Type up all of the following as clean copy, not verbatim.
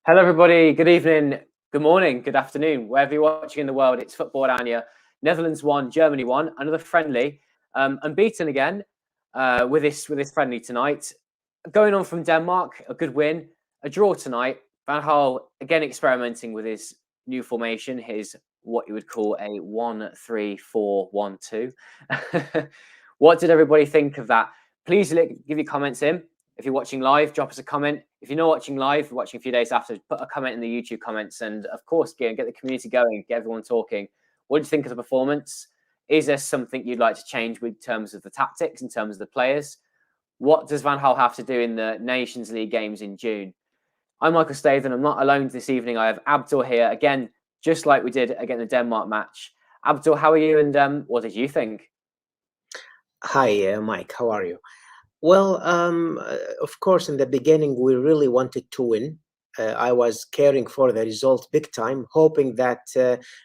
Hello, everybody. Good evening, good morning, good afternoon, wherever you're watching in the world. It's Football-Oranje. Netherlands won, Germany won. Another friendly, unbeaten again with this friendly tonight. Going on from Denmark, a good win, a draw tonight. Van Gaal again experimenting with his new formation, his what you would call a 1-3-4-1-2. What did everybody think of that? Please give your comments in. If you're watching live, drop us a comment. If you're not watching live, watching a few days after, put a comment in the YouTube comments. And of course, get the community going, get everyone talking. What do you think of the performance? Is there something you'd like to change with terms of the tactics, in terms of the players? What does Van Gaal have to do in the Nations League games in June? I'm Michael Statham. I'm not alone this evening. I have Abdul here again, just like we did again the Denmark match. Abdul, how are you? And what did you think? Hi, Mike. How are you? Well, of course, in the beginning, we really wanted to win. I was caring for the result big time, hoping that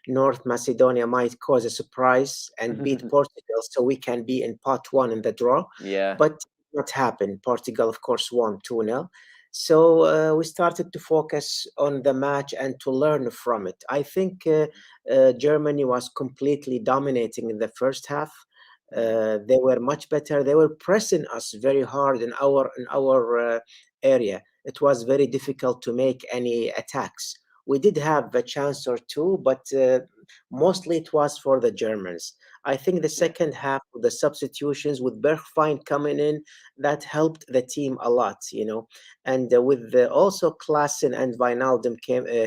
North Macedonia might cause a surprise and beat Portugal so we can be in part one in the draw. Yeah. But not happened. Portugal, of course, won 2-0. So we started to focus on the match and to learn from it. I think Germany was completely dominating in the first half. They were much better. They were pressing us very hard in our area. It was very difficult to make any attacks. We did have a chance or two, but mostly it was for the Germans. I think the second half with the substitutions with Bergwijn coming in, that helped the team a lot, and with also Klaassen and Wijnaldum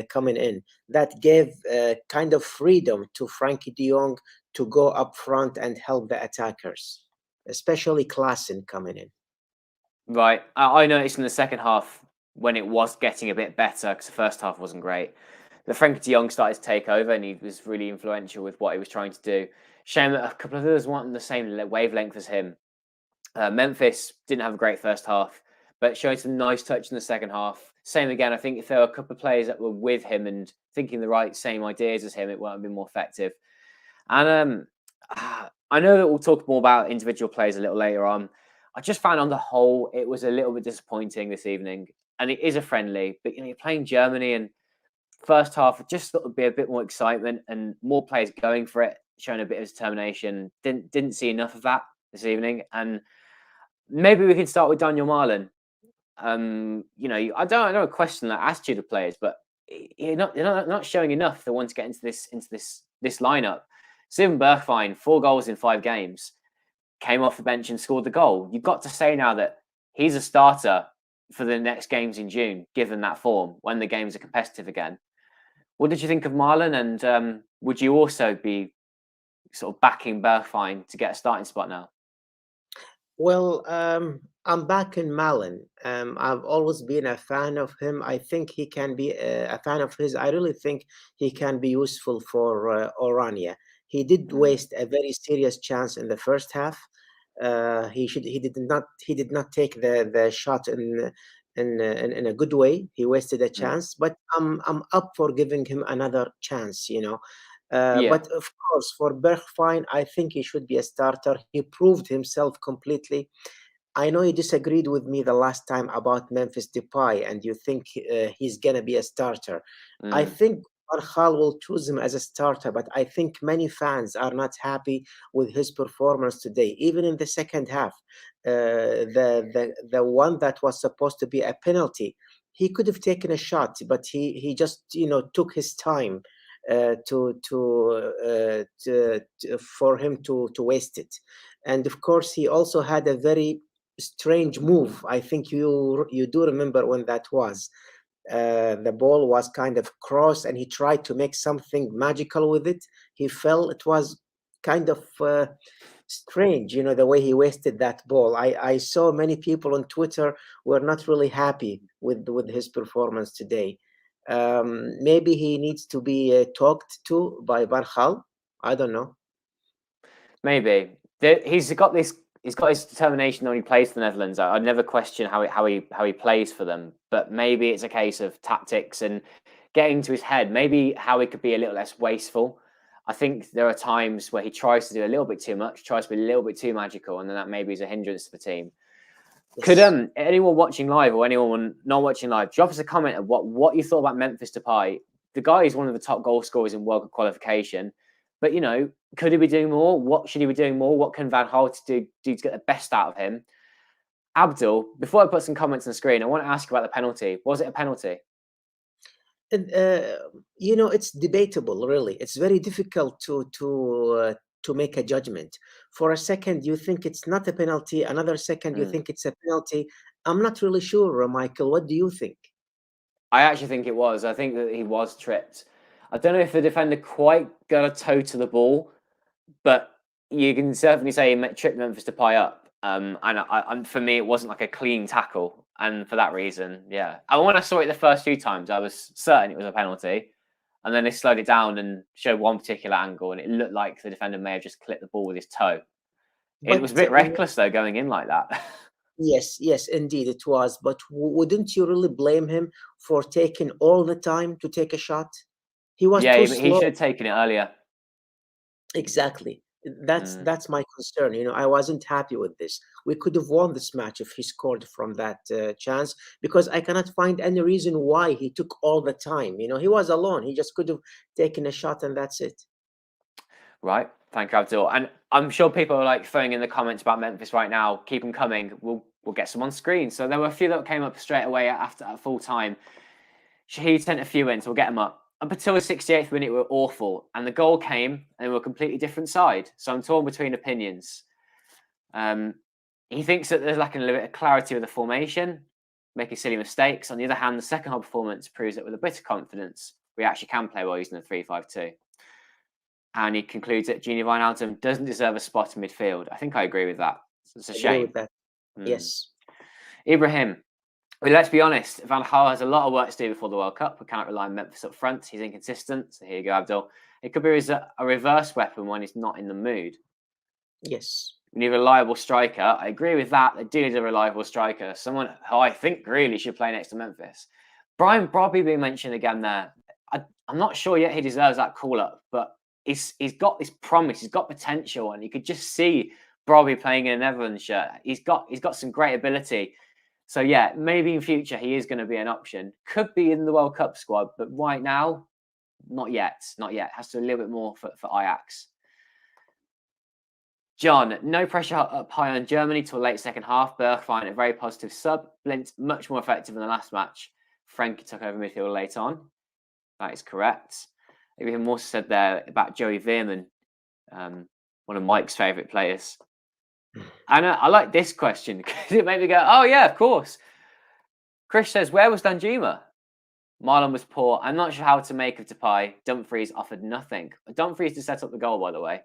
coming in, that gave kind of freedom to Frankie de Jong to go up front and help the attackers, especially Klaassen coming in. Right. I noticed in the second half when it was getting a bit better, because the first half wasn't great, that Frankie de Jong started to take over and he was really influential with what he was trying to do. Shame that a couple of others weren't on the same wavelength as him. Memphis didn't have a great first half, but showed some nice touch in the second half. Same again. I think if there were a couple of players that were with him and thinking the same ideas as him, it would have been more effective. And I know that we'll talk more about individual players a little later on. I just found on the whole it was a little bit disappointing this evening, and it is a friendly. But you're playing Germany, and first half I just thought there'd be a bit more excitement and more players going for it, showing a bit of determination. Didn't see enough of that this evening, and maybe we can start with Daniel Marlin. I don't question that attitude of players, but you're not showing enough to want to get into this lineup. Steven Bergwijn, 4 goals in 5 games, came off the bench and scored the goal. You've got to say now that he's a starter for the next games in June, given that form, when the games are competitive again. What did you think of Marlon? And would you also be sort of backing Bergwijn to get a starting spot now? Well, I'm back in Malin. I've always been a fan of him. I think he can be a fan of his. I really think he can be useful for Oranje. He did waste a very serious chance in the first half. He did not take the shot in a good way. He wasted a chance, but I'm up for giving him another chance. But of course, for Bergwijn, I think he should be a starter. He proved himself completely. I know you disagreed with me the last time about Memphis Depay, and you think he's gonna be a starter. I think Van Gaal will choose him as a starter, but I think many fans are not happy with his performance today. Even in the second half, the one that was supposed to be a penalty, he could have taken a shot, but he just took his time for him to waste it. And of course, he also had a very strange move. I think you do remember when that was. The ball was kind of crossed, and he tried to make something magical with it. He fell. It was kind of strange, the way he wasted that ball. I saw many people on Twitter were not really happy with his performance today. Maybe he needs to be talked to by Van Gaal. I don't know. Maybe he's got his determination when he plays for the Netherlands. I'd never question how he plays for them, but maybe it's a case of tactics and getting to his head. Maybe how he could be a little less wasteful. I think there are times where he tries to do a little bit too much, tries to be a little bit too magical, and then that maybe is a hindrance to the team. Could Yes. anyone watching live or anyone not watching live drop us a comment of what you thought about Memphis Depay? The guy is one of the top goal scorers in World Cup qualification, but could he be doing more? What should he be doing more? What can Van Gaal do to get the best out of him? Abdul, before I put some comments on the screen, I want to ask you about the penalty. Was it a penalty? And, it's debatable, really. It's very difficult to make a judgment. For a second, you think it's not a penalty. Another second, you Mm. think it's a penalty. I'm not really sure, Michael. What do you think? I actually think it was. I think that he was tripped. I don't know if the defender quite got a toe to the ball, but you can certainly say he tripped Memphis Depay up. And for me, it wasn't like a clean tackle. And for that reason, yeah. And when I saw it the first few times, I was certain it was a penalty. And then they slowed it down and showed one particular angle, and it looked like the defender may have just clipped the ball with his toe. It was a But bit reckless, though, going in like that. yes, yes, indeed it was. But wouldn't you really blame him for taking all the time to take a shot? He was Yeah, too he should slow. have taken it earlier. Exactly. That's Mm. that's my concern. I wasn't happy with this. We could have won this match if he scored from that chance, because I cannot find any reason why he took all the time. He was alone. He just could have taken a shot and that's it. Right. Thank you, Abdul. And I'm sure people are like throwing in the comments about Memphis right now. Keep them coming. We'll get some on screen. So there were a few that came up straight away after at full time. Shahid sent a few in, so we'll get them up. Up until the 68th minute, we were awful, and the goal came, and we were a completely different side. So I'm torn between opinions. He thinks that there's lacking a little bit of clarity with the formation, making silly mistakes. On the other hand, the second half performance proves that with a bit of confidence, we actually can play well using the 3-5-2. And he concludes that Gini Wijnaldum doesn't deserve a spot in midfield. I think I agree with that. It's a I agree shame. with that. Mm. Yes. Ibrahim, well, let's be honest. Van Gaal has a lot of work to do before the World Cup. We cannot rely on Memphis up front. He's inconsistent. So here you go, Abdul. It could be a reverse weapon when he's not in the mood. Yes. We need a reliable striker. I agree with that. They do need a reliable striker. Someone who I think really should play next to Memphis. Brian Brobby being mentioned again there. I'm not sure yet he deserves that call up, but he's got this promise. He's got potential, and you could just see Brobby playing in a Netherlands shirt. He's got some great ability. So yeah, maybe in future he is going to be an option. Could be in the World Cup squad, but right now, not yet. Not yet. Has to do a little bit more for Ajax. John, no pressure up high on Germany till late second half. Bergwijn, a very positive sub. Blint, much more effective in the last match. Frankie took over midfield late on. That is correct. Even more said there about Joey Veerman, one of Mike's favourite players. And I like this question because it made me go, oh yeah, of course. Chris says, where was Danjuma? Marlon was poor. I'm not sure how to make of Depay. Dumfries offered nothing. Dumfries to set up the goal, by the way.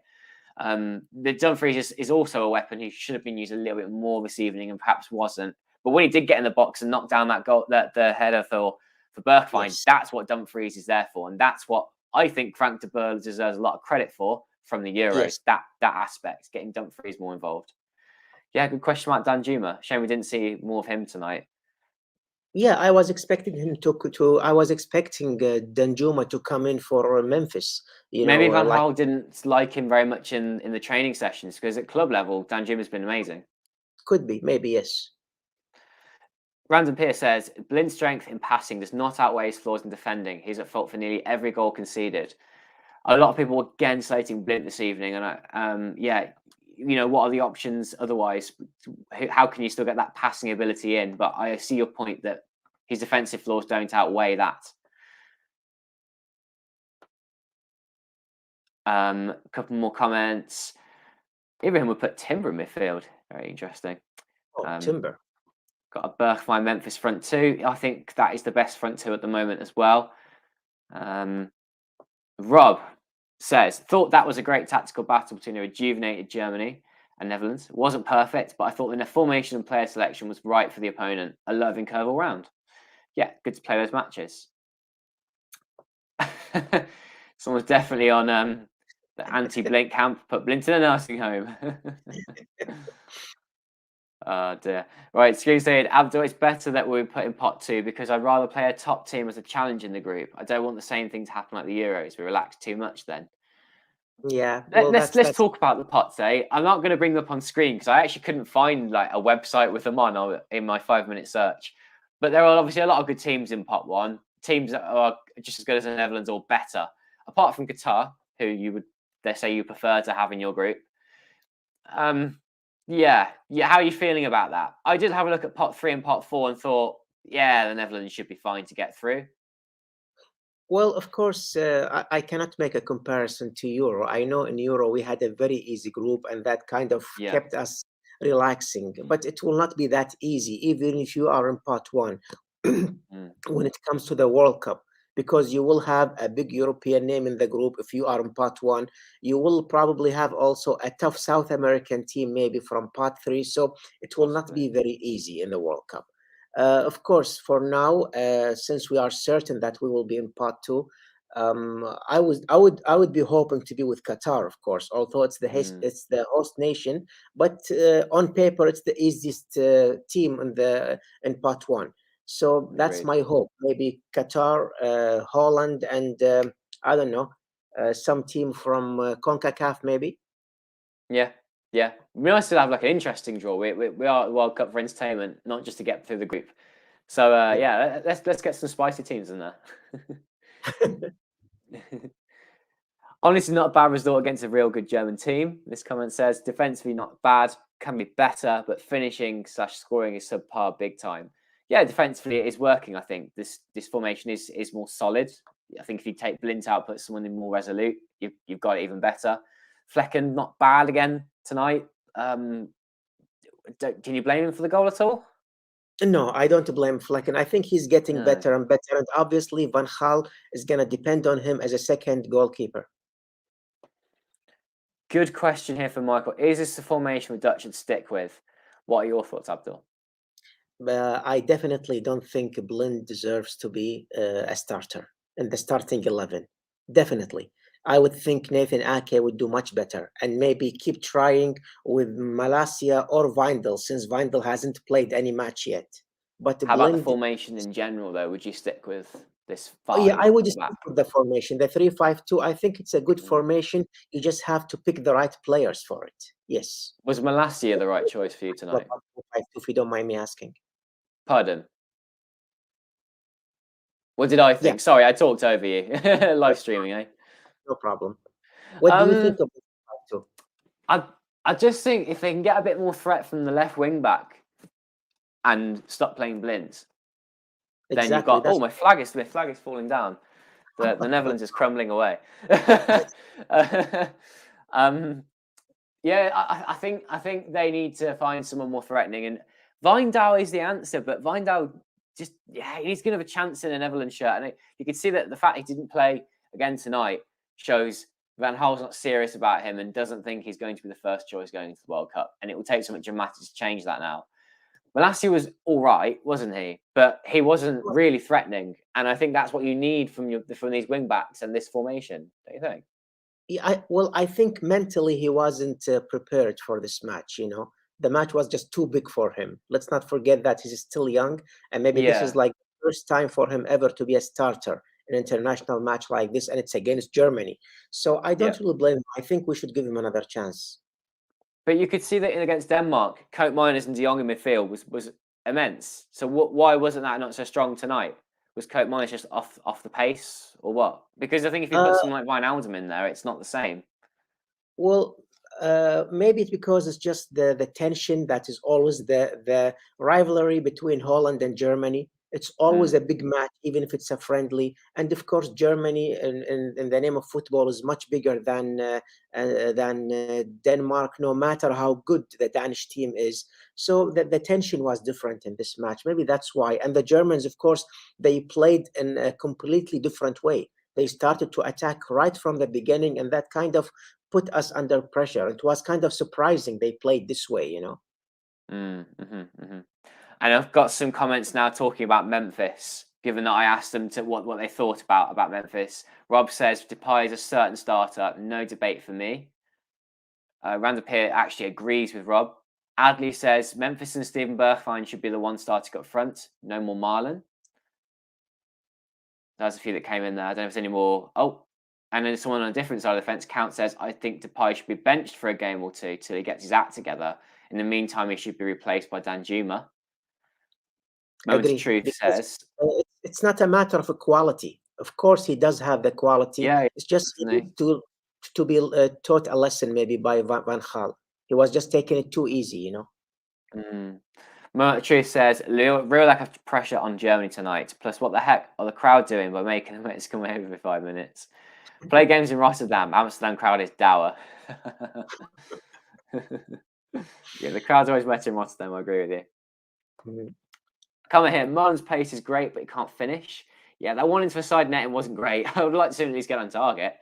The Dumfries is also a weapon who should have been used a little bit more this evening and perhaps wasn't. But when he did get in the box and knock down that goal, the header for Bergwijn, Yes. that's what Dumfries is there for, and that's what I think Frank de Boer deserves a lot of credit for from the Euros. Yes. That aspect, getting Dumfries more involved. Yeah, good question about Danjuma. Shame we didn't see more of him tonight. Yeah, I was expecting him to. I was expecting Danjuma to come in for Memphis. Maybe Van Like Gaal didn't like him very much in the training sessions because at club level, Danjuma's been amazing. could be, maybe yes. Brandon Pierce says, Blind's strength in passing does not outweigh his flaws in defending. He's at fault for nearly every goal conceded. A lot of people were again slating Blind this evening, and what are the options otherwise? How can you still get that passing ability in? But I see your point that his defensive flaws don't outweigh that. A couple more comments. Ibrahim would put Timber in midfield. Very interesting. Oh, Timber. Got a Bergwijn Memphis front two. I think that is the best front two at the moment as well. Rob says, thought that was a great tactical battle between a rejuvenated Germany and Netherlands. It wasn't perfect, but I thought the formation and player selection was right for the opponent. A loving curve all round. Yeah, good to play those matches. Someone's definitely on the anti-Blink camp. Put Blint in a nursing home. Oh dear. Right, Screw said, Abdul, it's better that we put in pot two because I'd rather play a top team as a challenge in the group. I don't want the same thing to happen like the Euros. We relax too much then. Yeah, well, Let's that's talk about the pots, eh? I'm not going to bring them up on screen because I actually couldn't find like a website with them on in my 5 minute search. But there are obviously a lot of good teams in pot one, teams that are just as good as the Netherlands or better. Apart from Qatar, who you would they say you prefer to have in your group. Yeah. How are you feeling about that? I did have a look at pot three and pot four and thought, yeah, the Netherlands should be fine to get through. Well, of course, I cannot make a comparison to Euro. I know in Euro we had a very easy group, and that kind of Yeah. kept us relaxing. But it will not be that easy, even if you are in part one, Mm, when it comes to the World Cup, because you will have a big European name in the group. If you are in part one, you will probably have also a tough South American team, maybe from part three. So it will not possibly. be very easy in the World Cup. Of course, for now, since we are certain that we will be in part two, I would be hoping to be with Qatar, of course. Although Mm, it's the host nation, but on paper it's the easiest team in part one. So that's agreed. my hope. Maybe Qatar, Holland, and I don't know, some team from CONCACAF, maybe. Yeah, yeah. We might still have like an interesting draw. We are at World Cup for entertainment, not just to get through the group. So Yeah. yeah, let's get some spicy teams in there. Honestly, not a bad result against a real good German team. This comment says defensively not bad, can be better, but finishing slash scoring is subpar big time. Yeah, defensively it is working. I think this formation is more solid. I think if you take Blint out, put someone in more resolute, you've got it even better. Flecken not bad again tonight. Um, can you blame him for the goal at all? No, I don't blame Flecken. I think he's getting No. better and better, and obviously Van Gaal is going to depend on him as a second goalkeeper. Good question here from Michael. Is this the formation the Dutch should stick with? What are your thoughts, Abdul? I definitely don't think Blind deserves to be a starter in the starting 11. Definitely. I would think Nathan Ake would do much better and maybe keep trying with Malasia or Vindel since Vindel hasn't played any match yet. But How about the Blind, formation in general, though? Would you stick with this oh yeah, five I would at the just back? stick with the formation, the 3-5-2. I think it's a good Mm. formation. You just have to pick the right players for it. Yes. Was Malasia the right choice for you tonight? If you don't mind me asking. Pardon. What did I Yeah, think? Sorry, I talked over you. Live streaming, eh? no problem. What do you think Um, of this 5-2? I I just think if they can get a bit more threat from the left wing back and stop playing blinds, then you've Exactly. got That's my flag is falling down. The Netherlands is crumbling away. yes. um, yeah, I think they need to find someone more threatening, and Wijndal is the answer. But Wijndal he's going to have a chance in a Netherlands shirt, and you can see that the fact he didn't play again tonight shows Van Gaal's not serious about him and doesn't think he's going to be the first choice going into the World Cup, and it will take something dramatic to change that now. Malacia was all right, wasn't he? But he wasn't really threatening, and I think that's what you need from these wing backs and this formation. Don't you think? Yeah, I think mentally he wasn't prepared for this match. You know, the match was just too big for him. Let's not forget that he's still young, and maybe this is Yeah, like the first time for him ever to be a starter in an international match like this, and it's against Germany. So I yeah. don't really blame him. I think we should give him another chance. But you could see that in against Denmark, Coat Miners and De Jong in midfield was immense. So why wasn't that not so strong tonight? Was Coat Miners just off the pace or what? Because I think if you put Uh, someone like Wijnaldum in there, it's not the same. Well, maybe it's because it's just the tension that is always the rivalry between Holland and Germany. It's always Mm, a big match, even if it's a friendly. And of course, Germany, in the name of football, is much bigger than Denmark, no matter how good the Danish team is. So the tension was different in this match. Maybe that's why. And the Germans, of course, they played in a completely different way. They started to attack right from the beginning, and that kind of put us under pressure. It was kind of surprising they played this way, you know. mm. And I've got some comments now talking about Memphis. Given that I asked them to what they thought about Memphis, Rob says Depay is a certain starter, no debate for me. Randapir actually agrees with Rob. Adley says Memphis and Steven Bergwijn should be the one starting up front. No more Marlon. There's a few that came in there. I don't know if there's any more. Oh, And then someone on a different side of the fence, Count says, I think Depay should be benched for a game or two till he gets his act together. In the meantime, he should be replaced by Danjuma. Moments of Agree, Truth because says, it's not a matter of quality. Of course, he does have the quality. yeah, It's just he definitely. needs to be taught a lesson maybe by Van Gaal. He was just taking it too easy, you know. Mm. Moment of Truth says, real lack of pressure on Germany tonight. Plus, what the heck are the crowd doing by making the Mexican win every 5 minutes? Play games in Rotterdam. Amsterdam crowd is dour. Yeah, the crowd's always better in Rotterdam. I agree with you. Mhm. Comment here. Marlon's pace is great, but he can't finish. Yeah, that one into the side netting wasn't great. I would like to see him at least get on target.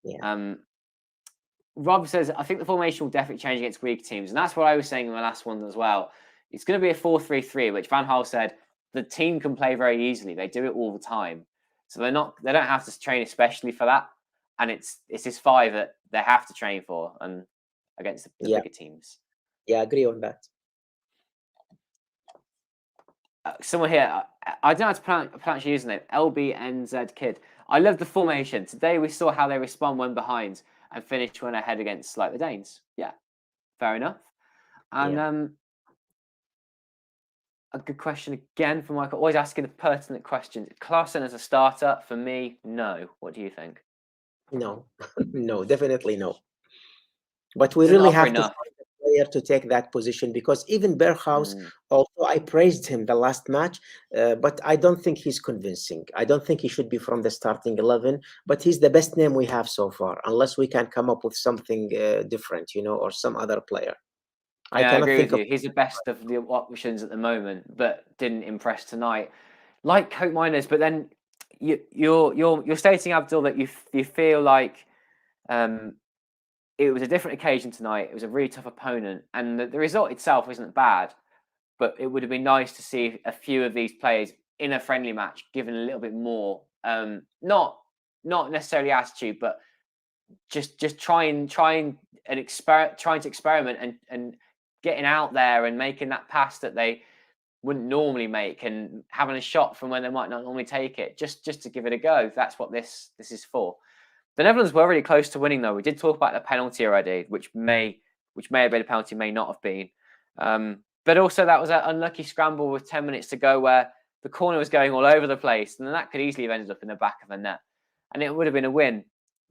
Yeah, Rob says, I think the formation will definitely change against weak teams. And that's what I was saying in the last one as well. It's going to be a 4-3-3, which Van Gaal said the team can play very easily. They do it all the time. So they don't have to train especially for that. And it's this 5 that they have to train for and against the yeah, bigger teams. yeah. Agree on that. Someone here, I don't know how to pronounce your username, LBNZ Kid. I love the formation. Today we saw how they respond when behind and finish when ahead against like the Danes. Yeah, fair enough. And Yeah. a good question again from Michael. Always asking the pertinent questions. Klaassen as a starter, for me, no. What do you think? No, no, definitely no. But we Doesn't really offer have to enough. find a player to take that position because even Berghaus, Mm. although I praised him the last match, but I don't think he's convincing. I don't think he should be from the starting 11, but he's the best name we have so far, unless we can come up with something different, you know, or some other player. I Yeah, I cannot agree with think of. you. He's the best of the options at the moment, but didn't impress tonight. Like Coke Miners, but then you're stating, Abdul, that you feel like it was a different occasion tonight. It was a really tough opponent, and the result itself isn't bad. But it would have been nice to see a few of these players in a friendly match given a little bit more, not necessarily attitude, but just trying and trying to experiment and getting out there and making that pass that they wouldn't normally make and having a shot from when they might not normally take it, just to give it a go. That's what this is for. The Netherlands were really close to winning, though. We did talk about the penalty already, which may have been a penalty, may not have been. But also that was an unlucky scramble with 10 minutes to go where the corner was going all over the place, and then that could easily have ended up in the back of the net, and it would have been a win.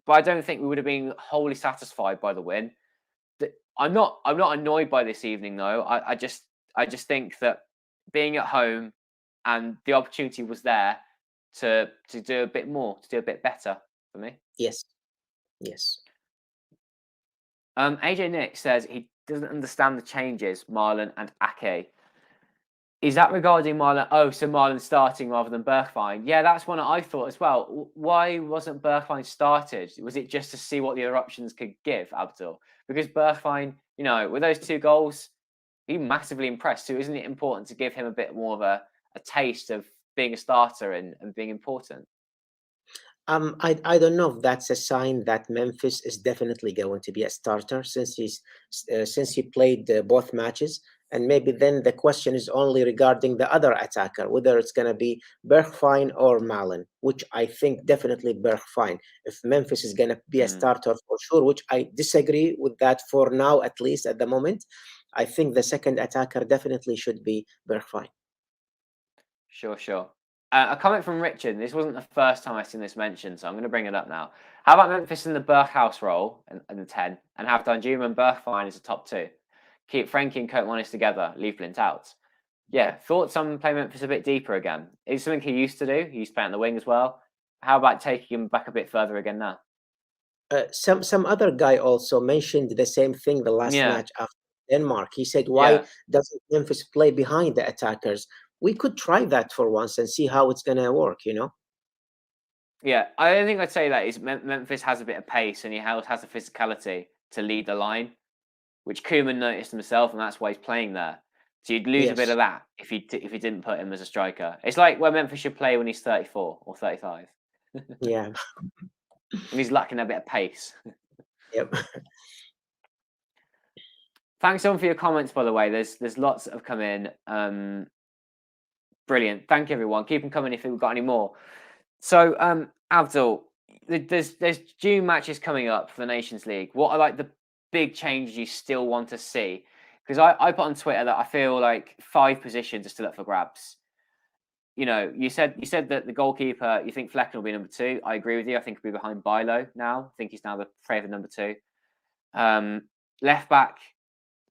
But I don't think we would have been wholly satisfied by the win. I'm not annoyed by this evening though. I just think that being at home and the opportunity was there to do a bit more, to do a bit better for me. Yes, yes. AJ Nick says he doesn't understand the changes, Marlon and Ake. Is that regarding Marlon? Oh, so Marlon starting rather than Bergwijn? Yeah, that's one I thought as well. Why wasn't Bergwijn started? Was it just to see what the other options could give, Abdul? Because Bergwijn, with those 2 goals, he massively impressed. So isn't it important to give him a bit more of a taste of being a starter and being important? I don't know if that's a sign that Memphis is definitely going to be a starter since he played both matches, and maybe then the question is only regarding the other attacker, whether it's going to be Bergwijn or Malen, which I think definitely Bergwijn. If Memphis is going to be a starter for sure, which I disagree with that for now, at least at the moment, I think the second attacker definitely should be Bergwijn. Sure. A comment from Richard. This wasn't the first time I've seen this mentioned, so I'm going to bring it up now. How about Memphis in the Berghaus role in the 10 and have Danjuma and Bergwijn as a top 2? Keep Frankie and Koopmeiners together, leave Blint out. Yeah, thoughts on playing Memphis a bit deeper again? It's something he used to do. He used to play on the wing as well. How about taking him back a bit further again now? Some other guy also mentioned the same thing the last Yeah, match after Denmark. He said, "Why yeah. doesn't Memphis play behind the attackers?" We could try that for once and see how it's gonna work. Yeah, I don't think I'd say that. Memphis has a bit of pace and he has the physicality to lead the line, which Koeman noticed himself, and that's why he's playing there. So you'd lose a bit Yes. of that if you didn't put him as a striker. It's like where Memphis should play when he's 34 or 35, Yeah. when he's lacking a bit of pace. Yep. Thanks everyone for your comments, by the way. There's lots that have come in. Brilliant. Thank you, everyone. Keep them coming if we've got any more. So, Abdul, there's June matches coming up for the Nations League. What are like the big changes you still want to see? Because I put on Twitter that I feel like 5 positions are still up for grabs. You said that the goalkeeper, you think Flecken will be number 2. I agree with you. I think he'll be behind Bilo now. I think he's now the favoured number 2. Left back,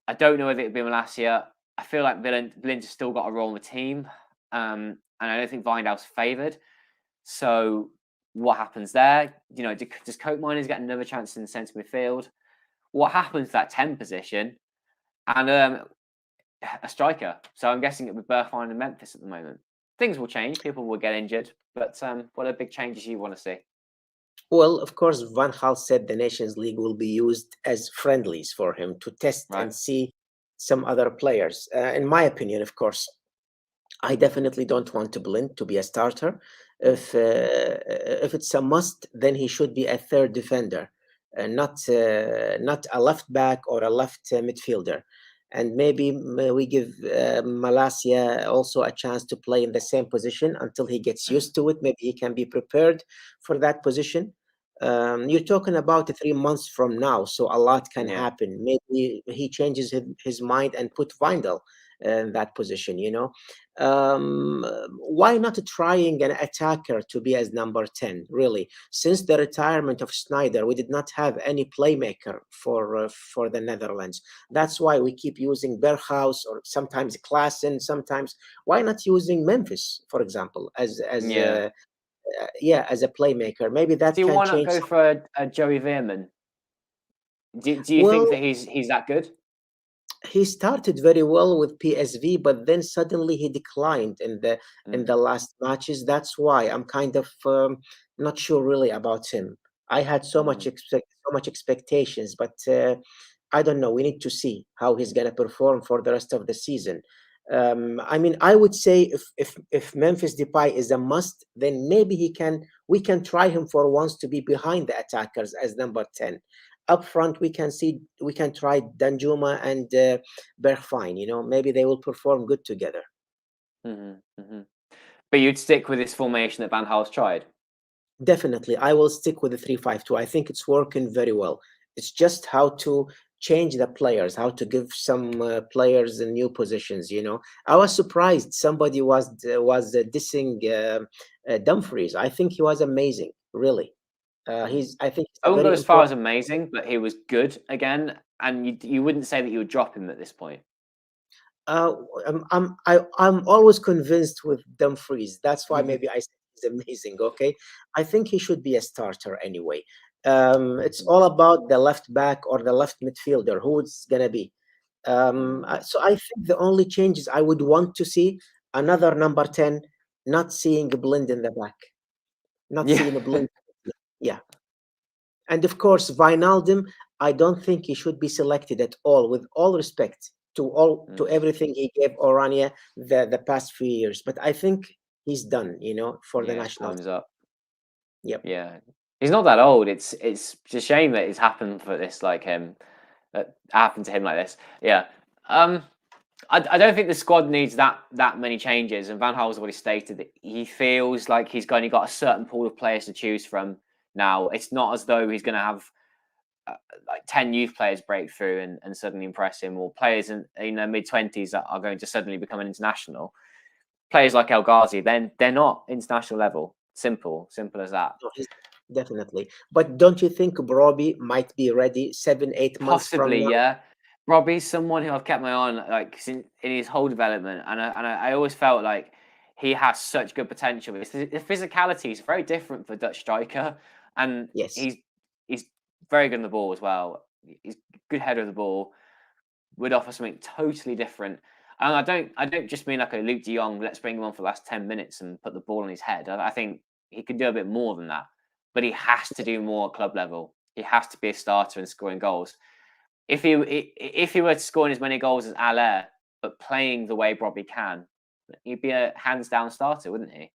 I don't know whether it'll be Malacia. I feel like Blind has still got a role in the team, and I don't think Vindal's favoured. So what happens there? Does Coke Miners get another chance in the centre midfield? What happens to that 10 position? And a striker. So I'm guessing it would be Bergwijn and Memphis at the moment. Things will change. People will get injured. But what are big changes you want to see? Well, of course, Van Gaal said the Nations League will be used as friendlies for him to test and see some other players. In my opinion, of course, I definitely don't want to Blind to be a starter. If it's a must, then he should be a third defender, not a left back or a left midfielder. And maybe we give Malacia also a chance to play in the same position until he gets used to it. Maybe he can be prepared for that position. You're talking about 3 months from now, so a lot can happen. Maybe he changes his mind and put Vindal in that position. Why not trying an attacker to be as number 10? Really, since the retirement of Snyder, we did not have any playmaker for the Netherlands. That's why we keep using Berghuis or sometimes Klaassen. Sometimes, why not using Memphis, for example, as a playmaker? Maybe that Do you can want to change. go for a Joey Veerman? Do you think Well, that he's that good? he started very well with PSV, but then suddenly he declined in the last matches. That's why I'm kind of not sure really about him. I had so much expectations, but I don't know. We need to see how he's gonna perform for the rest of the season. I mean, I would say if Memphis Depay is a must, then maybe we can try him for once to be behind the attackers as number 10. Up front, we can try Danjuma and Bergwijn. Maybe they will perform good together. But you'd stick with this formation that Van Gaal's tried? Definitely, I will stick with the 3-5-2. I think it's working very well. It's just how to change the players, how to give some players in new positions. I was surprised somebody was dissing Dumfries. I think he was amazing, really. I think he's I a wouldn't go very as far as important. amazing, but he was good again, and you wouldn't say that you would drop him at this point. I'm always convinced with Dumfries. That's why maybe I say he's amazing. Okay, I think he should be a starter anyway. It's all about the left back or the left midfielder who it's gonna be. So I think the only changes I would want to see another number 10, not seeing Blind in the back, not Yeah. seeing a Blind. Yeah, and of course Wijnaldum. I don't think he should be selected at all. With all respect to everything he gave Oranje the past few years, but I think he's done. For the Yeah, his national time's team. up. Yep. Yeah, he's not that old. It's a shame that it's happened for this that happened to him like this. Yeah. I don't think the squad needs that many changes. And Van Gaal's already stated that he feels like he's only got a certain pool of players to choose from now. It's not as though he's going to have like 10 youth players break through and suddenly impress him, or players in their mid-20s that are going to suddenly become an international. Players like El Ghazi, then they're not international level. Simple as that. No, definitely. But don't you think Brobbey might be ready 7-8 months from Possibly, now? yeah. Robbie's someone who I've kept my eye on like in his whole development, and I always felt like he has such good potential. The physicality is very different for a Dutch striker, and Yes. he's very good on the ball as well. He's good header of the ball. Would offer something totally different. And I don't just mean like a Luke De Jong. Let's bring him on for the last 10 minutes and put the ball on his head. I think he could do a bit more than that, but he has to do more at club level. He has to be a starter and scoring goals. If he were scoring as many goals as Allaire, but playing the way Robbie can, he'd be a hands down starter, wouldn't he?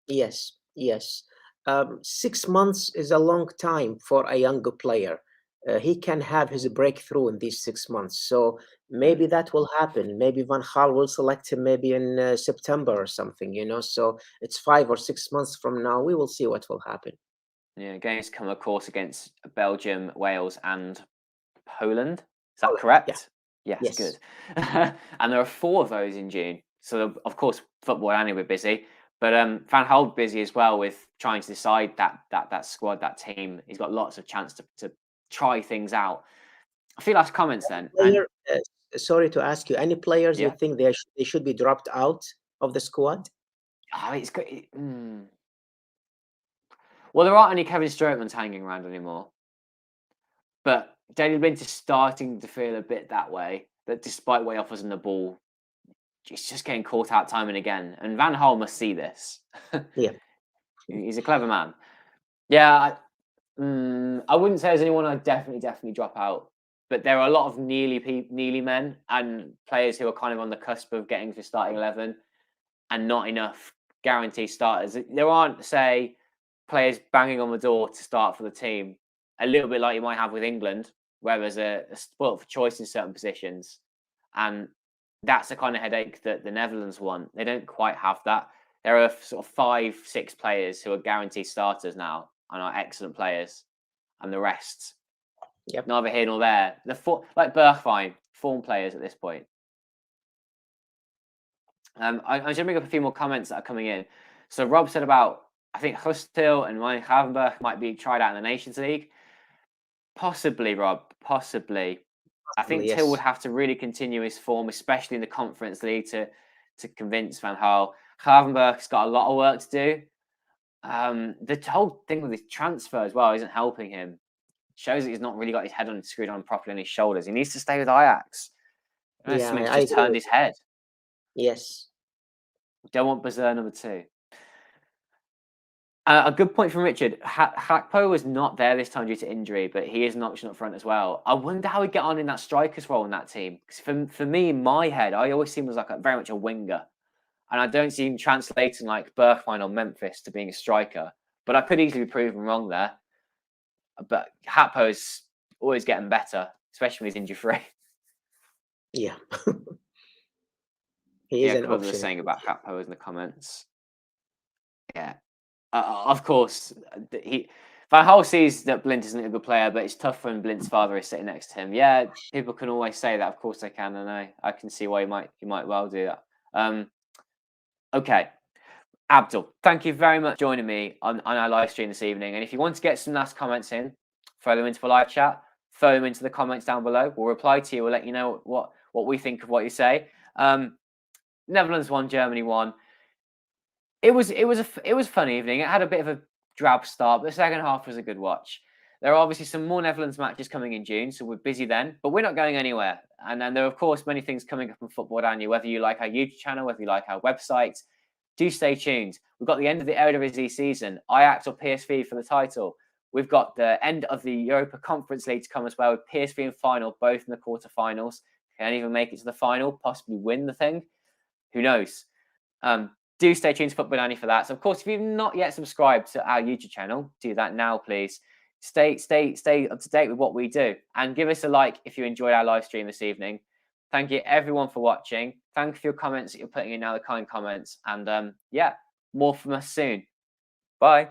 Yes. Yes. 6 months is a long time for a younger player. He can have his breakthrough in these 6 months. So maybe that will happen. Maybe Van Gaal will select him maybe in September or something. So it's 5 or 6 months from now. We will see what will happen. Yeah, games come, of course, against Belgium, Wales, and Poland. Is that Poland, yeah, correct? Yes, yes, good. And there are 4 of those in June. So, of course, Football-Oranje we're busy. But Van Gaal busy as well with trying to decide that squad, that team. He's got lots of chance to try things out. A few last comments then. And player. Sorry to ask you, any players you yeah, think they should be dropped out of the squad? oh, it's good. Well, there aren't any Kevin Strootmans hanging around anymore. But Daily Blind is starting to feel a bit that way. That despite what he offers in the ball, he's just getting caught out time and again. And Van Gaal must see this. Yeah, He's a clever man. Yeah, I wouldn't say there's anyone I'd definitely drop out. But there are a lot of nearly men and players who are kind of on the cusp of getting to starting 11 and not enough guaranteed starters. There aren't, say, players banging on the door to start for the team, a little bit like you might have with England, where there's a spot for choice in certain positions. And that's the kind of headache that the Netherlands want. They don't quite have that. There are sort of 5-6 players who are guaranteed starters now and are excellent players, and the rest, yep, neither here nor there. Like Bergwijn, form players at this point. I'm going to bring up a few more comments that are coming in. So Rob said about, I think Hustil and Ryan Gravenberch might be tried out in the Nations League. Possibly, Rob. Possibly. I think yes. Till would have to really continue his form, especially in the Conference League, to convince Van Gaal. Gravenberch's got a lot of work to do. The whole thing with his transfer as well isn't helping him. Shows that he's not really got his head screwed on properly on his shoulders. He needs to stay with Ajax. Yeah, Something's I just agree turned with his head. yes. Don't want Bazir number 2. A good point from Richard. Hakpo was not there this time due to injury, but he is an option up front as well. I wonder how he'd get on in that striker's role in that team. Because for me, in my head, I always see him as like very much a winger. And I don't see him translating like Bergwijn or Memphis to being a striker. But I could easily be proven wrong there. But Hakpo's always getting better, especially when he's injury free. Yeah, he is Yeah, an Clubs are option. saying about Hakpo in the comments. Yeah. Of course, Van Gaal sees that Blind isn't a good player, but it's tough when Blind's father is sitting next to him. Yeah, people can always say that. Of course they can, and I can see why he might well do that. Okay, Abdul, thank you very much for joining me on our live stream this evening. And if you want to get some last comments in, throw them into the live chat, throw them into the comments down below. We'll reply to you. We'll let you know what we think of what you say. Netherlands won, Germany won. It was a fun evening. It had a bit of a drab start, but the second half was a good watch. There are obviously some more Netherlands matches coming in June, so we're busy then, but we're not going anywhere. And then there are, of course, many things coming up on Football-Oranje, whether you like our YouTube channel, whether you like our website. Do stay tuned. We've got the end of the Eredivisie season, Ajax or PSV for the title. We've got the end of the Europa Conference League to come as well, with PSV and final, both in the quarterfinals. Can even make it to the final, possibly win the thing. Who knows? Do stay tuned to Football-Oranje for that. So, of course, if you've not yet subscribed to our YouTube channel, do that now, please. Stay up to date with what we do, and give us a like if you enjoyed our live stream this evening. Thank you, everyone, for watching. Thank you for your comments that you're putting in now, the kind comments. And yeah, more from us soon. Bye.